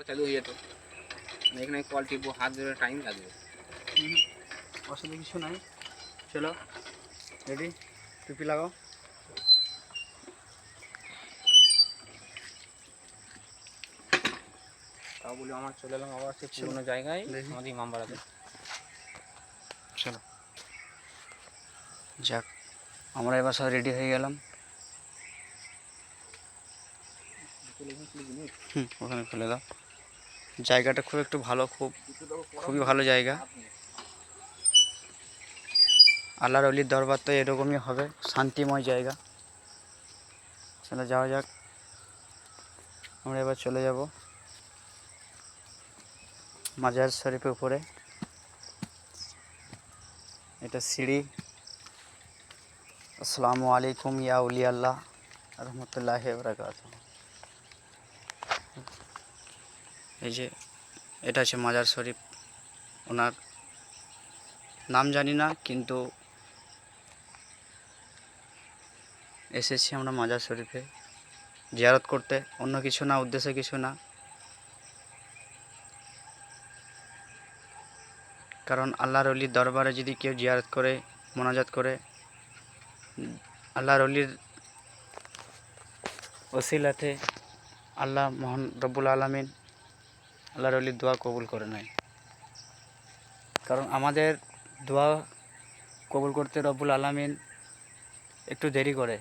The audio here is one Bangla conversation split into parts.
চালু হয়ে যেত। এখানে কল টিপবো, হাত ধরে টাইম লাগবে। অসুবিধা কিছু নাই। চলো রেডি, টুপি লাগাও। তাও বলি আমার চলে এলাম আবার সেই পুরোনো জায়গায়, আমাদের ইমামবাড়াতে। চলো যাক, আমরা এবার সব রেডি হয়ে গেলাম। ওখানে খুলে দাও। জায়গাটা খুব একটু ভালো, খুবই ভালো জায়গা। আল্লাহর অলির দরবার তো এরকমই হবে, শান্তিময় জায়গা। চলো যাওয়া যাক। আমরা এবার চলে যাব মাজার শরীফের উপরে। এটা সিঁড়ি। আসসালামু আলাইকুম ইয়া উলি আল্লাহ রহমতুল্লাহি ওয়া বারাকাতুহু। এই যে এটা আছে মাজার শরীফ। ওনার নাম জানি না, কিন্তু এসেছি আমরা মাজার শরীফে জিয়ারত করতে, অন্য কিছু না, উদ্দেশ্য কিছু না। কারণ আল্লাহর অলির দরবারে যদি কেউ জিয়ারত করে, মোনাজাত করে, আল্লাহর অলির ওসিলাতে আল্লাহ মহান রব্বুল আলামিন আল্লাহর অলির দোয়া কবুল করে নেয়। কারণ আমাদের দোয়া কবুল করতে রব্বুল আলামিন একটু দেরি করে,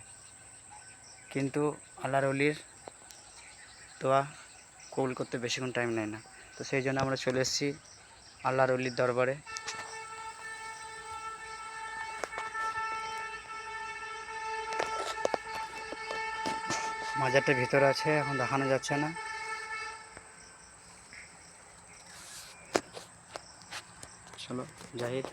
কিন্তু আল্লাহর অলির দোয়া কবুল করতে বেশিক্ষণ টাইম নেয় না। তো সেই জন্য আমরা চলে এসেছি আল্লাহর অলির দরবারে। মাজারটা ভিতরে আছে, এখন দেখানো যাচ্ছে না। চলো জাহিদ।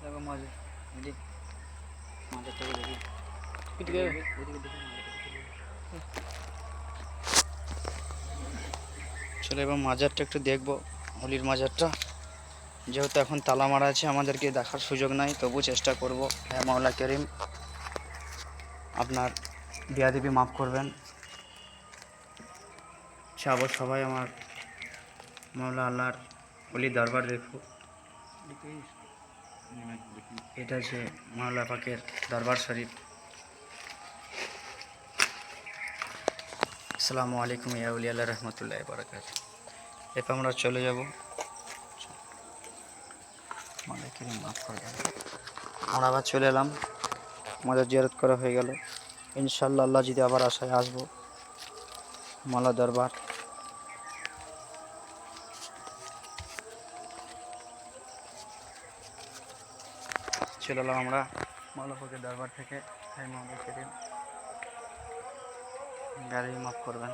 দেখো মাজারটাকে দেখি। চলো এবার মাজারটা একটু দেখবো, অলির মাজারটা। যেহেতু এখন তালা মারা আছে, আমাদেরকে দেখার সুযোগ নাই, তবু চেষ্টা করব। হ্যাঁ মাওলা করিম আপনার বেয়াদবি মাফ করবেন। চাবো সবাই আমার মাওলা আল্লাহর অলির দরবার দেখো। এটা হচ্ছে মাওলা পাকের দরবার শরীফ। আসসালামু আলাইকুম ইয়া উলি আল্লাহ রহমতুল্লাহি ওয়া বারাকাতুহু। এরপর আমরা চলে যাব। মাওলা করিম মাফ করবেন। আমরা আবার চলে এলাম, আমাদের জিয়ারত করা হয়ে গেল। ইনশাআল্লাহ আল্লাহ যদি আবার আশায় আসবো মাওলা দরবার। চলে এলাম আমরা মাওলা পাকের দরবার থেকে। হ্যাঁ মাওলা করিম গাড়ি মাফ করবেন।